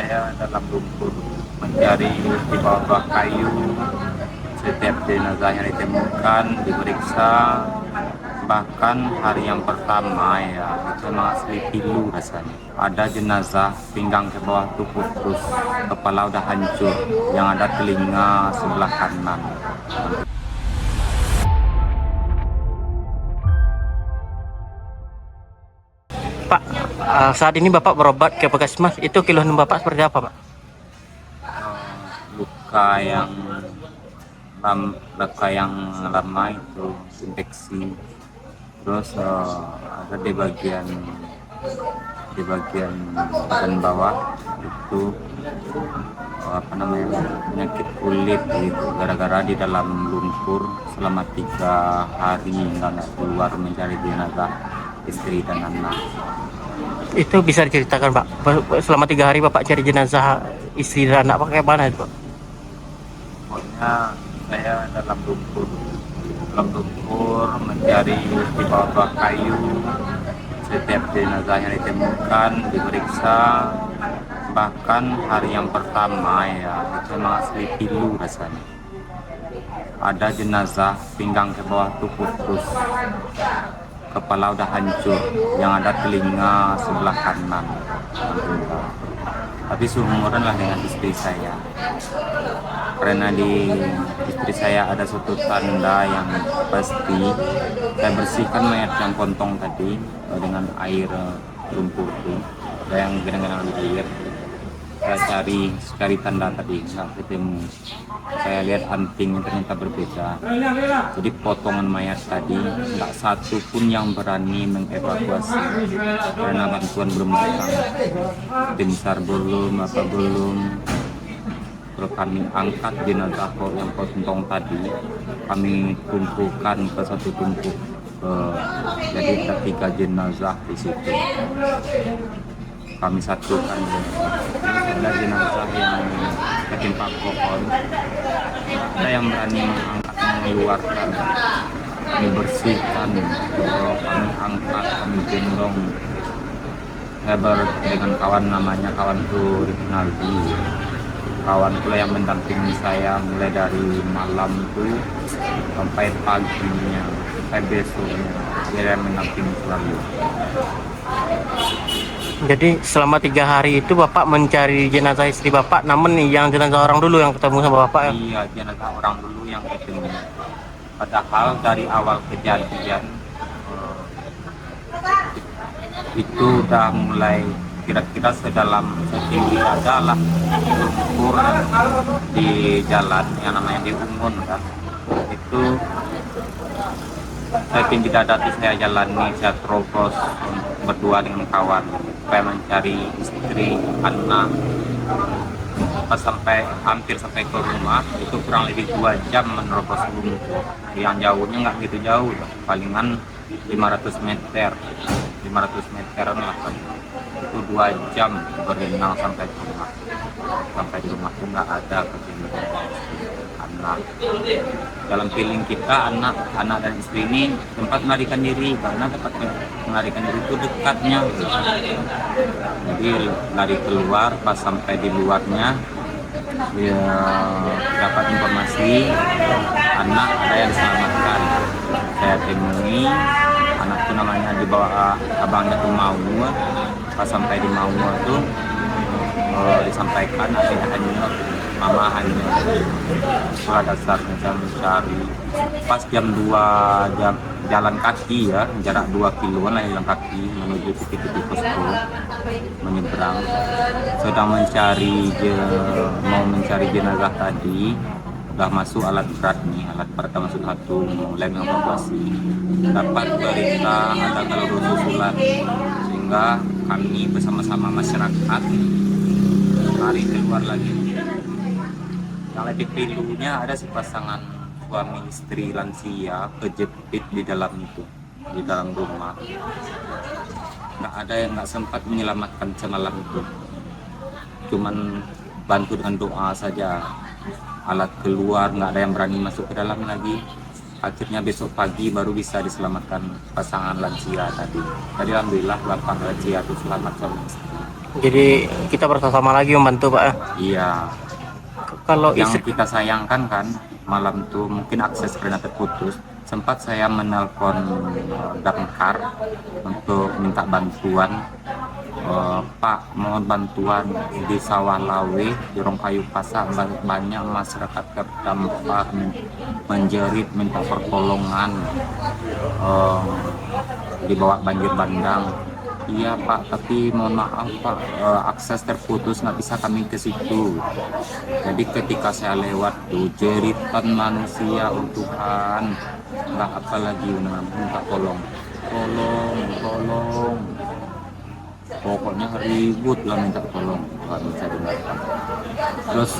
saya dalam lumpur mencari di bawah kayu. Setiap jenazahnya ditemukan, diperiksa, bahkan hari yang pertama ya itu memang asli pilu rasanya. Ada jenazah pinggang ke bawah tuh putus, kepala udah hancur, yang ada telinga sebelah kanan. Pak, saat ini Bapak berobat ke Puskesmas, itu keluhan Bapak seperti apa, Pak? Luka yang luka yang lama itu infeksi, terus ada di bagian badan bawah itu apa namanya, penyakit kulit gitu, gara-gara di dalam lumpur selama 3 hari nggak keluar mencari jenazah istri dan anak. Itu bisa diceritakan, Pak, selama 3 hari Bapak cari jenazah istri dan anak, Pak, kayak mana itu, Pak? Pokoknya saya dalam lumpur mencari di bawah kayu. Setiap jenazahnya ditemukan, diperiksa, bahkan hari yang pertama ya itu memang asli pilu rasanya. Ada jenazah pinggang ke bawah tuh putus, kepala udah hancur, yang ada telinga sebelah kanan. Tapi seumuran lah dengan istri saya, karena di istri saya ada suatu tanda yang pasti. Saya bersihkan mayat yang kontong tadi dengan air lumpur itu, yang genang-genang air. Saya cari tanda tadi, nggak ketemu. Saya lihat antingnya ternyata berbeda. Jadi potongan mayat tadi nggak satu pun yang berani mengevakuasi karena bantuan belum datang. Tim SAR belum, apa belum. Terus kami angkat jenazah yang kontong tadi, kami kumpulkan ke satu tumpuk. Jadi ada 3 jenazah di situ. Kami satukan. Ada jenazah yang ketimpa pohon, ada yang berani mengangkat, mengeluarkan, kami bersihkan, kami angkat, kami gendong. Saya dengan kawan, namanya kawan tuh Rinaldi. Kawan pula yang mendampingi saya mulai dari malam itu sampai paginya, sampai besoknya. Dia yang mendampingi selalu. Jadi selama 3 hari itu Bapak mencari jenazah istri Bapak, namun nih yang jenazah orang dulu yang ketemu sama Bapak ya? Iya, jenazah orang dulu yang ketemu. Padahal dari awal kejadian itu udah mulai kira-kira setinggi adalah lumpur di jalan yang namanya di Ungun kan. Itu saya tinggi dada saya jalani, saya terobos berdua dengan kawan supaya mencari istri, anak. Pas hampir sampai ke rumah itu kurang lebih 2 jam menerobos lumpur. Yang jauhnya nggak gitu jauh, palingan 500 meteran lah kan. Itu 2 jam berenang sampai ke rumah. Sampai di rumah tuh nggak ada kegiatan anak. Dalam feeling kita anak dan istri ini tempat melarikan diri, karena tempat melarikan diri itu dekatnya. Jadi lari keluar, pas sampai di luarnya dia dapat informasi anak ada yang diselamatkan. Saya temui anak itu, namanya dibawa abangnya tuh Mau. Pas sampai di Mau tuh disampaikan adanya hanyut, mama hanyut. Itulah dasarnya saya mencari. Pas jam 2 jalan kaki ya, jarak 2 kiloan lah jalan kaki menuju titik-titik posko menyeberang. Sedang mau mencari jenazah tadi, udah masuk alat berat nih, alat berat masuk satu, mulai mengevakuasi. Dapat berita ada galur susulan, sehingga kami bersama-sama masyarakat lari keluar lagi. Yang lebih pilunya ada pasangan suami istri lansia kejepit di dalam itu, di dalam rumah. Nggak ada yang nggak sempat menyelamatkan semalam itu, cuman bantu dengan doa saja. Alat keluar, nggak ada yang berani masuk ke dalam lagi. Akhirnya besok pagi baru bisa diselamatkan pasangan lansia tadi. Alhamdulillah bapak lansia itu selamat suami istri. Jadi kita bersama lagi membantu Pak. Iya, Kalau yang istri kita sayangkan kan malam tuh mungkin akses karena terputus. Sempat saya menelpon damkar untuk minta bantuan. Pak, mohon bantuan di sawah Lawe, di Rongkayu Pasar banyak masyarakat terdampak menjerit minta pertolongan, eh, dibawa banjir bandang. Iya Pak, tapi mohon maaf Pak, akses terputus nggak bisa kami ke situ. Jadi ketika saya lewat tuh jeritan manusia oh Tuhan, nggak apa lagi minta tolong, tolong. Pokoknya ribut lah minta tolong, nggak bisa dengarkan. Terus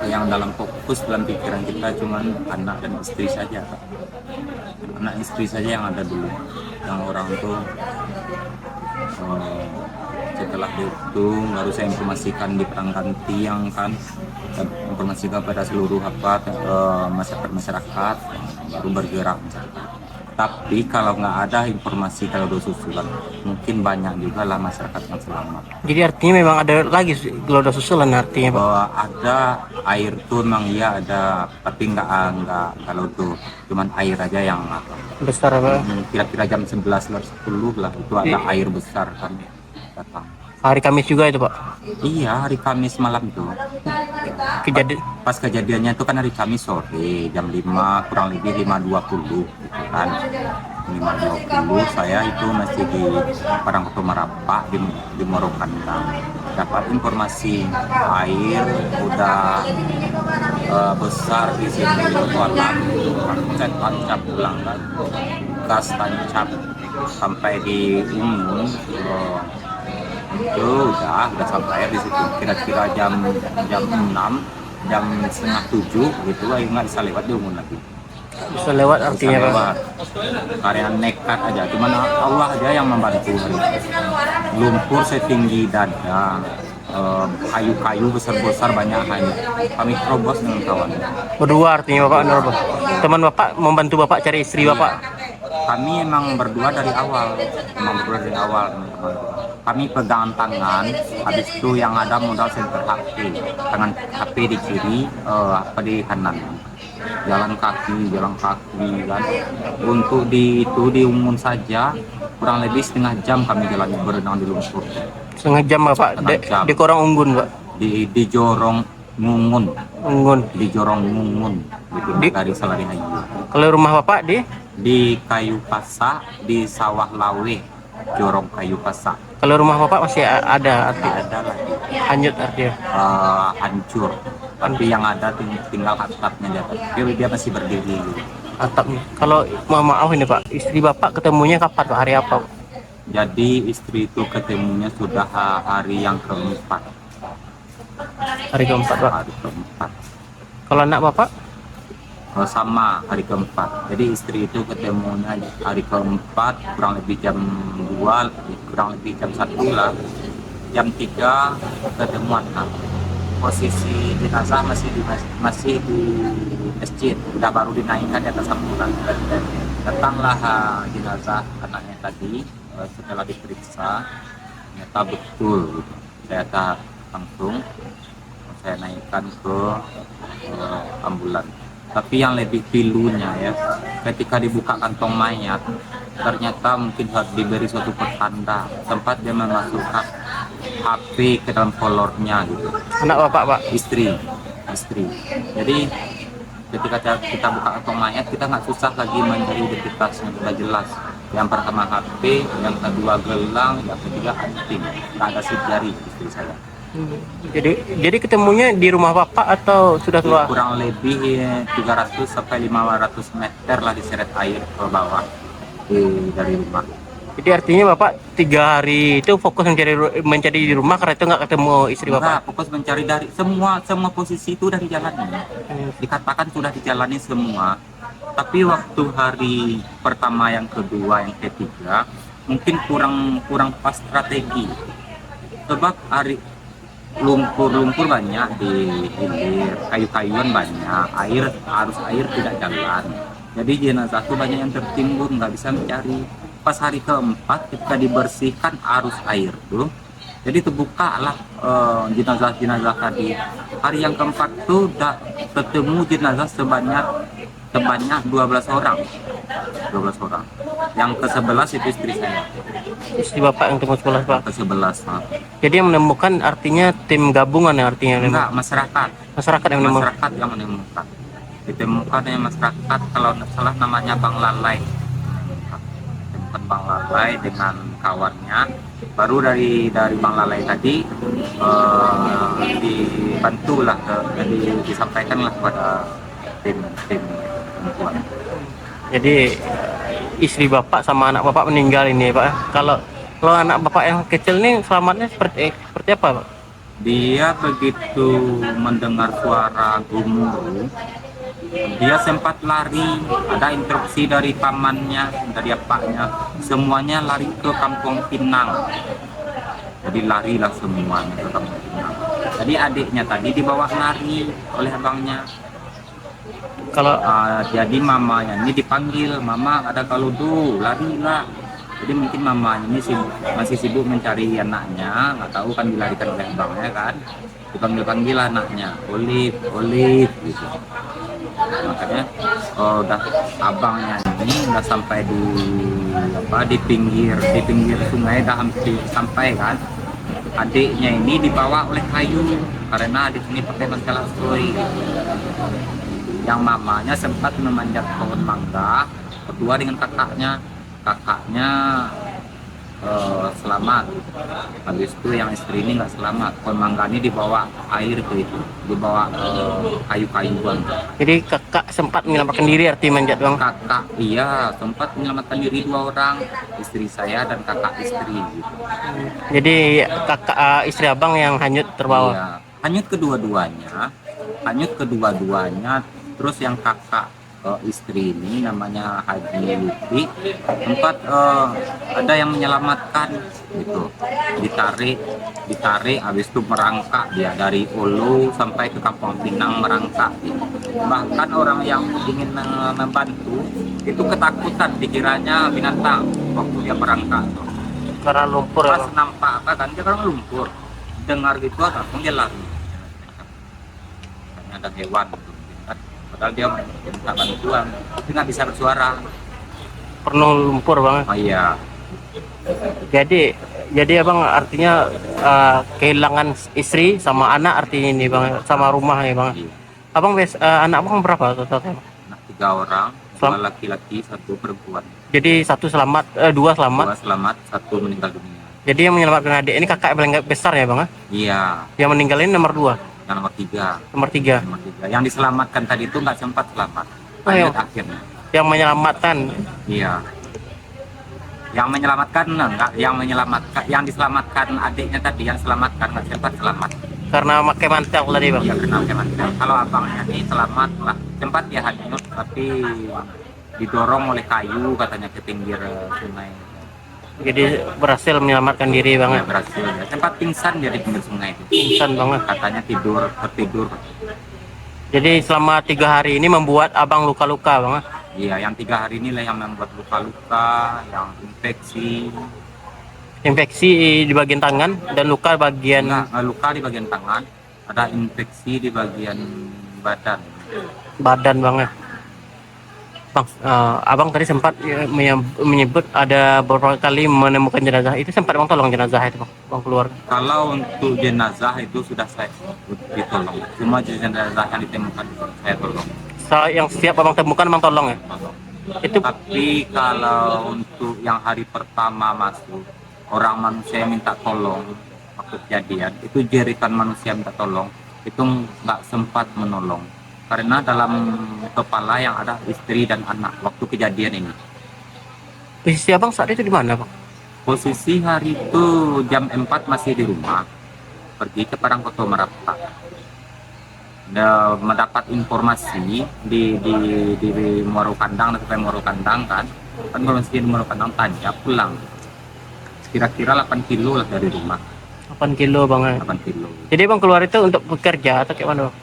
yang dalam fokus dalam pikiran kita cuman anak dan istri saja Pak. Anak istri saja yang ada dulu, yang orang tuh setelah itu baru saya informasikan di perangkat tiang kan, dan informasikan pada seluruh masyarakat baru bergerak. Tapi kalau nggak ada informasi kalau udah susulan, mungkin banyak juga lah masyarakat yang selamat. jadi artinya memang ada lagi geloda susulan artinya Pak. Bahwa ada air tuh memang iya ada, tapi nggak kalau tuh cuman air aja yang Besar Pak. kira-kira jam 11 lah 10 lah itu ada air besar kan datang. Hari Kamis juga itu Pak. Iya, hari Kamis malam tuh. Kejadian Pas kejadiannya itu kan hari Kamis sore jam 5 kurang lebih 5.20 gitu kan. 5.20 saya itu masih di Parangkoto Marapak di Morokandang. Dapat informasi air udah besar di sini kolam. Saya tancap pulang kan. Gas tancap sampai di Umun. Itu udah sampai di situ kira-kira jam 6 jam setengah 7 gitu ayo nggak bisa lewat di Umun lagi bisa lewat artinya Pak. lewat karya nekat aja cuman Allah aja yang membantu hari itu. Lumpur setinggi dada, kayu-kayu besar-besar banyak hanya kami terobos dengan kawan. Berdua artinya Bapak Bapak. Teman Bapak membantu Bapak cari istri Bapak. Kami emang berdua dari awal, teman-teman. Kami pegangan tangan, habis itu yang ada modal senter HP, tangan HP di kiri, di kanan. Jalan kaki kan. Untuk di Umun saja kurang lebih setengah jam kami jalan berenang di lumpur. Setengah jam Bapak. Di Korang Unggun Pak. Di Jorong Ngungun. Di Jorong Ngungun, gitu, dari Salarihayu. Kalau rumah Bapak Di Kayu Pasa, di Sawah Lawe, Jorong Kayu Pasa. Kalau rumah Bapak masih ada artinya. Ada lagi. Hanyut artinya. Hancur. Tapi yang ada tinggal atapnya dia masih berdiri. Atapnya. Kalau maaf ini Pak, istri Bapak ketemunya kapan Pak? Hari apa Pak? Jadi istri itu ketemunya sudah hari yang keempat. Hari keempat Pak. Hari keempat. Kalau anak Bapak? Sama hari keempat. Jadi istri itu ketemunya hari keempat kurang lebih jam 2, kurang lebih jam 1 lah. Jam 3 ketemu anak. Posisi jenazah masih di masjid, udah baru dinaikkan di atas ambulan. Datanglah jenazah anaknya tadi, setelah diperiksa ternyata betul gitu. Saya langsung saya naikkan ke ambulan. Tapi yang lebih pilunya ya, ketika dibuka kantong mayat, ternyata mungkin harus diberi suatu pertanda. Tempat dia memasukkan HP ke dalam kolornya gitu. Anak Bapak Pak? Istri. Jadi ketika kita buka kantong mayat, kita nggak susah lagi mencari identitasnya, sudah jelas. Yang pertama HP, yang kedua gelang, yang ketiga anting. Nggak ada sidik jari istri saya. Jadi ketemunya di rumah Bapak atau sudah keluar? Kurang lebih 300 sampai 500 meter lah diseret air ke bawah dari rumah. Jadi artinya Bapak 3 hari itu fokus mencari di rumah karena itu nggak ketemu istri Bapak? Enggak, fokus mencari dari semua posisi itu udah dijalani. Dikatakan sudah dijalani semua. Tapi waktu hari pertama, yang kedua, yang ketiga mungkin kurang pas strategi. Sebab lumpur banyak di hilir, kayu-kayuan banyak, arus air tidak jalan. Jadi jenazah itu banyak yang tertimbun, nggak bisa mencari. Pas hari keempat ketika dibersihkan arus air tuh, Jadi terbuka lah jenazah-jenazah tadi. Hari yang keempat tuh ketemu jenazah sebanyak 12 orang. 12 orang. Yang ke-11 itu istri saya. Istri bapak yang temu sekolah pak. Yang ke-11. Jadi yang menemukan artinya tim gabungan ya artinya. Enggak, masyarakat. Masyarakat yang menemukan. Masyarakat yang menemukan. Ditemukan oleh masyarakat, kalau tidak salah namanya Bang Lalai. Ditemukan Bang Lalai dengan kawannya. Baru dari Bang Lalai tadi dibantulah, jadi disampaikanlah kepada tim perempuan. Jadi istri bapak sama anak bapak meninggal ini pak. Kalau anak bapak yang kecil ini selamatnya seperti apa pak? Dia begitu mendengar suara gemuruh, dia sempat lari. Ada instruksi dari pamannya, dari apaknya, semuanya lari ke Kampung Pinang. Jadi larilah semuanya ke Kampung Pinang. Jadi adiknya tadi dibawa lari oleh abangnya. Kalau Jadi mamanya ini dipanggil, mama ada kaludu, larilah. Jadi mungkin mamanya ini masih sibuk mencari anaknya, nggak tahu kan dilarikan oleh abangnya kan. Dipanggil anaknya, Olive gitu. Makanya udah abangnya ini udah sampai di pinggir sungai, dah hampir sampai kan. Adiknya ini dibawa oleh kayu karena adik ini pakai masalah soy. Yang mamanya sempat memanjat pohon mangga berdua dengan kakaknya selamat. Habis itu yang istri ini nggak selamat. Pohon mangga ini dibawa air ke itu, dibawa kayu-kayuan. jadi kakak sempat menyelamatkan diri arti manjat bang. Kakak iya sempat menyelamatkan diri 2 orang, istri saya dan kakak istri gitu. Jadi kakak istri abang yang hanyut terbawa. Iya, hanyut kedua-duanya. Terus yang kakak istri ini namanya Haji Lutfi, sempat ada yang menyelamatkan gitu, ditarik habis itu merangkak dia dari Ulu sampai ke Kampung Pinang merangkak gitu. Bahkan orang yang ingin membantu itu ketakutan, dikiranya binatang waktu dia merangkak tuh. Karena lumpur ya Pas bang. nampak apa kan dia kan lumpur, dengar gitu langsung dia lari. Katanya ada hewan gitu. Padahal dia minta bantuan, tapi nggak bisa bersuara. Penuh lumpur bang. Oh iya, Jadi abang artinya kehilangan istri sama anak artinya ini bang, sama rumah ya bang. iya. Abang anak abang berapa total? Nah, 3 orang, 2 laki-laki, 1 perempuan. Jadi satu selamat, 2 selamat. 2 selamat, 1 meninggal dunia. Jadi yang menyelamatkan adik ini kakak yang paling besar ya bang? Iya, Yang meninggal ini nomor 2, yang nomor 3. nomor 3. Nomor 3. Yang diselamatkan tadi itu nggak sempat selamat. Oh, iya. Lanjut akhirnya. Yang menyelamatkan. Iya. Yang menyelamatkan, yang diselamatkan adiknya tadi, yang selamatkan nggak sempat selamat. Karena pakai mantel tadi bang. Iya, kena kemantel. Kalau abangnya ini selamat lah, sempat dia hanyut tapi didorong oleh kayu katanya ke pinggir sungai. Jadi berhasil menyelamatkan diri bang. Ya, berhasil ya. Sempat pingsan dia di pinggir sungai itu. Pingsan banget. Katanya tertidur. Jadi selama 3 hari ini membuat abang luka-luka bang. Iya, yang 3 hari inilah yang membuat luka-luka, yang infeksi. Infeksi di bagian tangan dan luka bagian Enggak, luka di bagian tangan, ada infeksi di bagian badan. badan bang ya. Bang, abang tadi sempat menyebut ada beberapa kali menemukan jenazah. Itu sempat bang tolong jenazah itu bang keluar. Kalau untuk jenazah itu sudah saya ditolong. Semua jenazah yang ditemukan saya tolong. Yang setiap abang temukan abang tolong ya. Itu Tapi kalau untuk yang hari pertama masuk, orang manusia yang minta tolong waktu kejadian, itu jeritan manusia minta tolong, itu nggak sempat menolong. Karena dalam kepala yang ada istri dan anak waktu kejadian ini. posisi abang saat itu di mana bang? Posisi hari itu jam 4 masih di rumah, pergi ke Parangkoto Merapak. Mendapat informasi di Muaro Kandang, sampai Muaro Kandang kan informasi di Muaro Kandang tanya pulang kira-kira 8 kilo lah dari rumah. 8 kilo bang. 8 kilo. Jadi bang keluar itu untuk bekerja atau kayak mana bang?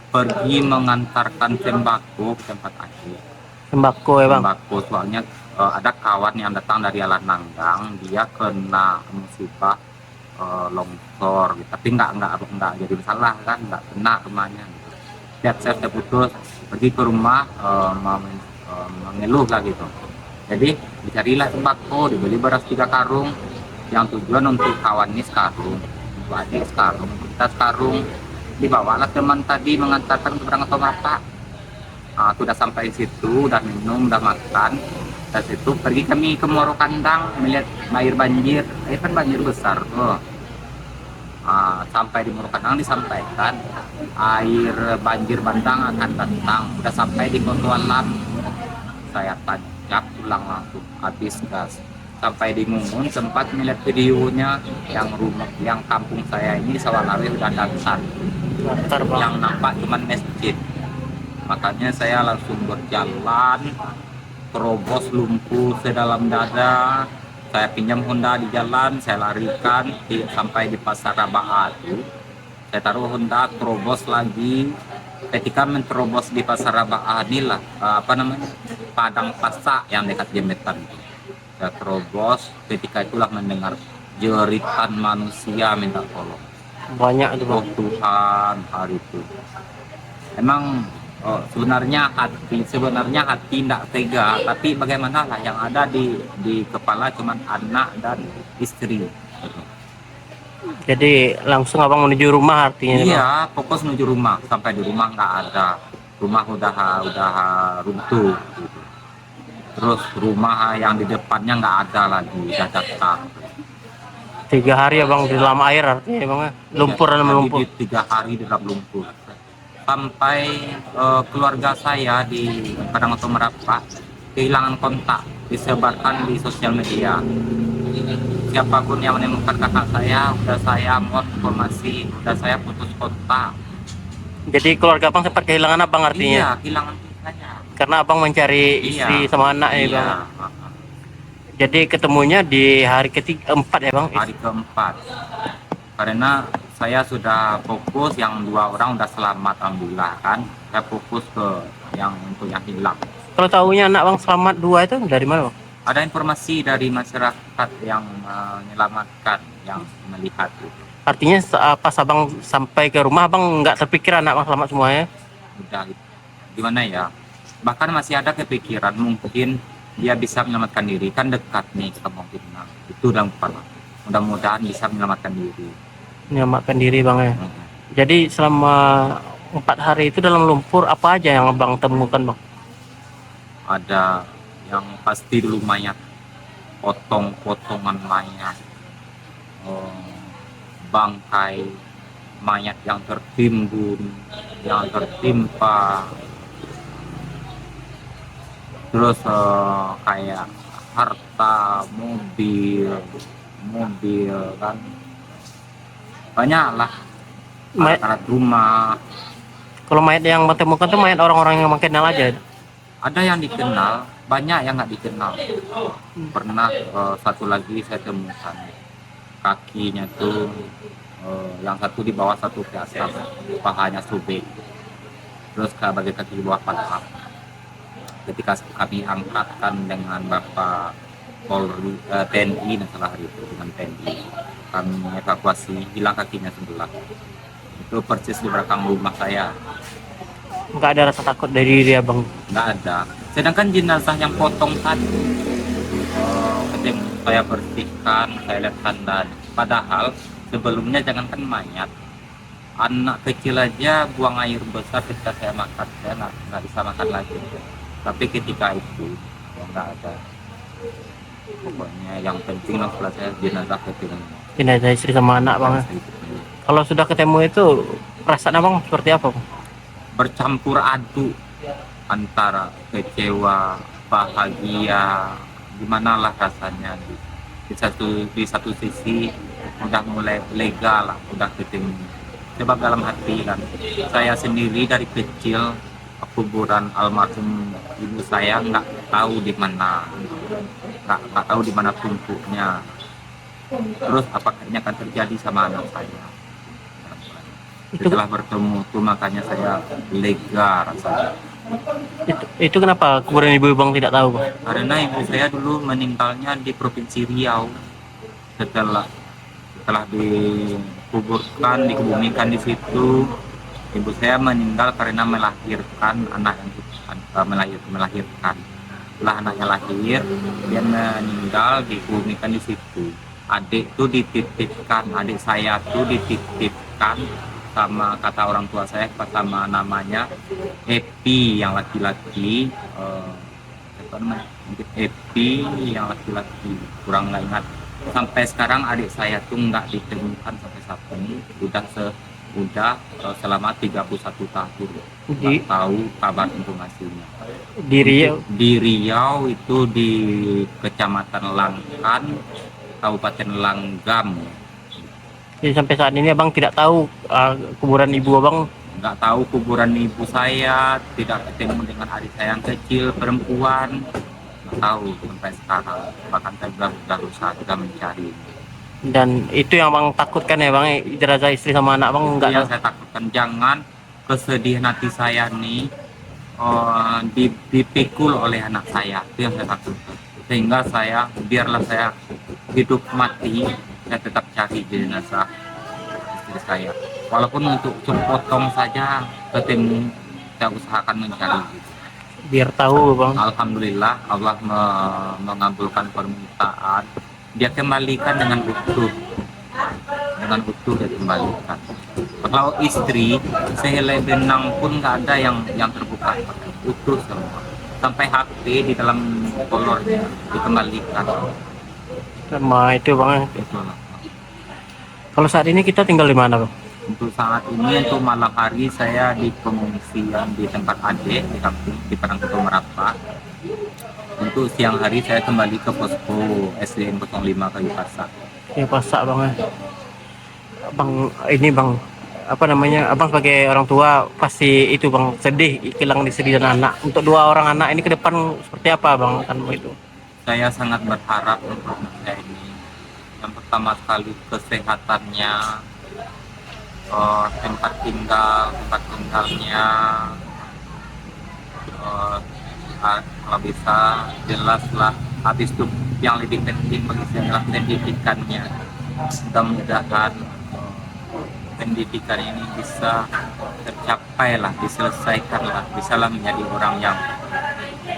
Pergi mengantarkan sembako ke tempat akhir. Sembako ya bang. Sembako soalnya ada kawan yang datang dari Alang Nanggang, dia kena musibah longsor gitu. Tapi nggak jadi masalah kan, nggak kena rumahnya gitu. Saya putus pergi ke rumah mengeluh lah gitu. Jadi dicarilah sembako, dibeli beras 3 karung yang tujuan untuk kawan ini sekarung, untuk adik sekarung, untuk kita sekarung. Dibawalah teman tadi mengantarkan ke Berang atau Mata. Sudah sampai situ, udah minum, udah makan. Dari situ pergi kami ke Muaro Kandang melihat air banjir. Air kan banjir besar tuh. Sampai di Muaro Kandang disampaikan air banjir bandang akan datang. Udah sampai di Kotualam, saya tancap pulang langsung habis gas. Sampai di Mungun sempat melihat videonya yang kampung saya ini Sawalawe udah datar. Yang nampak cuma masjid. Makanya saya langsung berjalan, terobos lumpur sedalam dada. Saya pinjam Honda di jalan, saya larikan sampai di Pasar Rabaat. Saya taruh Honda, terobos lagi. Ketika menerobos di Pasar Rabaat inilah Padang Pasak yang dekat Jembatan. Saya terobos, ketika itulah mendengar jeritan manusia minta tolong. Banyak itu bang. Oh Tuhan, hari itu emang sebenarnya hati tidak tega, tapi bagaimana lah, yang ada di kepala cuman anak dan istri. Jadi langsung abang menuju rumah artinya. Iya, fokus menuju rumah. Sampai di rumah nggak ada, rumah udah runtuh gitu. Terus rumah yang di depannya nggak ada lagi, udah datar. 3 hari abang di dalam air artinya bang, lumpur dan melumpur. 3 hari di dalam lumpur. Sampai keluarga saya di Padang Oto Merapak kehilangan kontak, disebarkan di sosial media. Siapapun yang menemukan kakak saya, udah saya mohon informasi, udah saya putus kontak. Jadi keluarga abang sempat kehilangan abang artinya? Iya, kehilangan saya. Karena abang mencari istri sama anak ya bang. Jadi ketemunya di hari keempat ya bang? Hari keempat. Karena saya sudah fokus, yang 2 orang udah selamat alhamdulillah kan. Saya fokus ke yang untuk yang hilang. Kalau tahunya anak bang selamat 2 itu dari mana bang? Ada informasi dari masyarakat yang menyelamatkan, yang melihat itu. Artinya pas abang sampai ke rumah abang nggak terpikir anak bang selamat semuanya? Udah gimana ya, bahkan masih ada kepikiran mungkin dia bisa menyelamatkan diri, kan dekat nih kemungkinan itu, dalam kepala mudah-mudahan bisa menyelamatkan diri. Menyelamatkan diri bang ya. Jadi selama 4 hari itu dalam lumpur apa aja yang abang temukan bang? Ada yang pasti dulu mayat, potong-potongan mayat, bangkai mayat yang tertimbun, yang tertimpa, terus kayak harta, mobil kan, banyak lah, alat rumah. Kalau mayat yang ditemukan tuh mayat orang-orang yang kenal aja? Ada yang dikenal, banyak yang nggak dikenal. Pernah satu lagi saya temukan kakinya tuh yang satu di bawah, satu ke atas, pahanya sobek, terus bagian kaki di bawah patah. Ketika kami angkatkan dengan Bapak Polri, TNI salah hari itu, dengan TNI kami evakuasi, hilang kakinya sebelah. Itu persis di belakang rumah saya. Nggak ada rasa takut dari diri abang? Nggak ada. Sedangkan jenazah yang potong tadi, ketika saya bersihkan, saya lihat tanda. Padahal sebelumnya jangankan mayat, anak kecil aja buang air besar ketika saya makan, saya nggak bisa makan lagi. Tapi ketika itu ya nggak ada. Pokoknya yang penting lah setelah saya jenazah ketemu. Jenazah istri sama anak bang. Kalau sudah ketemu itu perasaan abang seperti apa bang? Bercampur aduk antara kecewa, bahagia, gimana lah rasanya. Di satu sisi udah mulai lega lah, udah ketemu. Sebab dalam hati kan, saya sendiri dari kecil kuburan almarhum ibu saya nggak tahu di mana, nggak tahu di mana tumpuknya. Terus apakah ini akan terjadi sama anak saya? Setelah bertemu tuh makanya saya lega rasanya. Itu kenapa kuburan ibu bang tidak tahu bang? Karena ibu saya dulu meninggalnya di Provinsi Riau. Setelah setelah dikebumikan di situ, ibu saya meninggal karena melahirkan anak yang melahirkan. Setelah anaknya lahir, dia meninggal dikebumikan di situ. Adik saya tuh dititipkan sama kata orang tua saya, sama namanya Epi yang laki-laki, apa namanya? Epi yang laki-laki, kurang nggak ingat. Sampai sekarang adik saya tuh nggak ditemukan sampai saat ini, selama 31 tahun nggak tahu kabar informasinya. Di Riau itu di Kecamatan Langkan, Kabupaten Langgam. Jadi sampai saat ini abang tidak tahu kuburan ibu abang? Nggak tahu kuburan ibu saya, tidak ketemu dengan adik saya yang kecil perempuan, nggak tahu sampai sekarang. Bahkan saya sudah mencari. Dan itu yang abang takutkan ya bang, jenazah istri sama anak bang enggak? Yang saya takutkan, jangan kesedihan hati saya nih dipikul oleh anak saya, itu yang saya takutkan. Sehingga biarlah saya hidup mati, saya tetap cari jenazah istri saya. Walaupun untuk sepotong saja ketemu, saya usahakan mencari. Biar tahu bang. Alhamdulillah Allah mengabulkan permintaan. Dia kembalikan dengan utuh, dia kembalikan. Kalau istri sehelai benang pun nggak ada yang terbuka, utuh semua. Sampai HP di dalam kolornya dikembalikan. Sama itu bang. Itulah. Kalau saat ini kita tinggal di mana bang? Untuk saat ini, untuk malam hari saya di pengungsian di tempat adik di kampung di Padangkuto Merapat. Untuk siang hari saya kembali ke posko SDN 05 Kayu Pasak. Ya pasak bang ya. Bang ini bang, apa namanya, abang sebagai orang tua pasti itu bang sedih kehilangan istri dan anak. Untuk 2 orang anak ini ke depan seperti apa bang kan itu? Saya sangat berharap untuk anak saya ini, yang pertama sekali kesehatannya, tempat tinggalnya, kalau bisa jelaslah. Habis itu yang lebih penting bagi saya adalah pendidikannya. Mudah-mudahan pendidikan ini bisa tercapai lah, diselesaikan lah, bisalah menjadi orang yang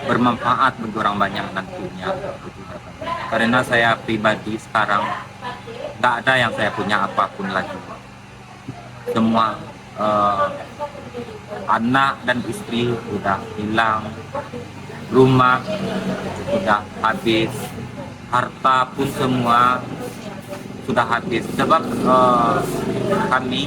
bermanfaat bagi orang banyak nantinya. Karena saya pribadi sekarang nggak ada yang saya punya apapun lagi. Semua anak dan istri udah hilang, rumah udah habis, harta pun semua sudah habis. Sebab kami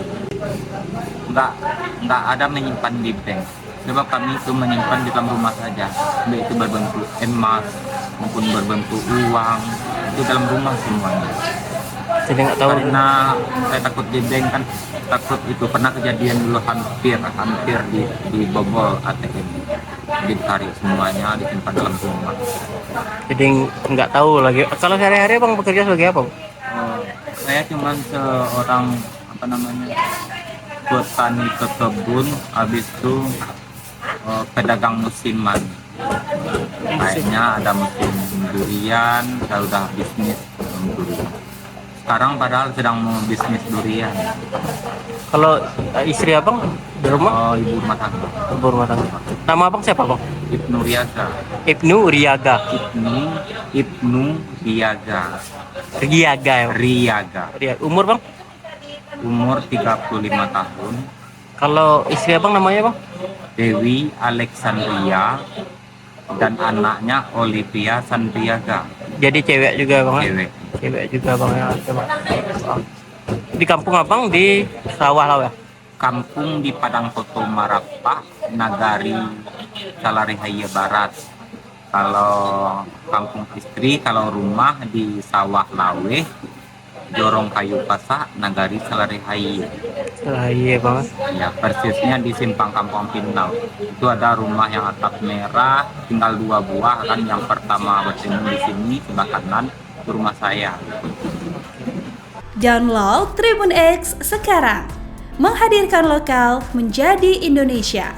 nggak ada menyimpan di bank. Sebab kami itu menyimpan di dalam rumah saja, baik itu berbentuk emas maupun berbentuk uang, itu dalam rumah semuanya. Jadi nggak tahu. Karena saya takut di bank kan, takut itu pernah kejadian dulu hampir dibobol ATM, ditarik semuanya, disimpan dalam rumah. Jadi nggak tahu lagi. Kalau sehari-hari bang bekerja sebagai apa? Saya cuma seorang petani kebun, habis itu pedagang musiman. Kayaknya ada musim durian, saya udah bisnis durian. Sekarang padahal sedang mau bisnis durian. Kalau istri abang di rumah? Ibu rumah tangga. Ibu rumah tangga. Nama abang siapa bang? Ibnu Riyaga. Ibnu Riyaga. Ibnu Riyaga. Riyaga ya bang? Riyaga. Umur bang? Umur 35 tahun. Kalau istri abang namanya bang? Dewi Alexandria dan anaknya Olivia Sanriaga. Jadi cewek juga bang? Cewek juga bang ya. Di kampung abang di sawah lah ya? Kampung di Padangkuto Merapat, Nagari, Salarihaya Barat. Kalau kampung istri, kalau rumah di Sawah Lawe, Jorong Kayu Pasak, Nagari Salarihaya. Iya bang. Ya, persisnya di Simpang Kampung Pinang. Itu ada rumah yang atap merah, tinggal 2 buah kan. Yang pertama bertemu di sini sebelah kanan, itu rumah saya. Download Tribun X sekarang, menghadirkan lokal menjadi Indonesia.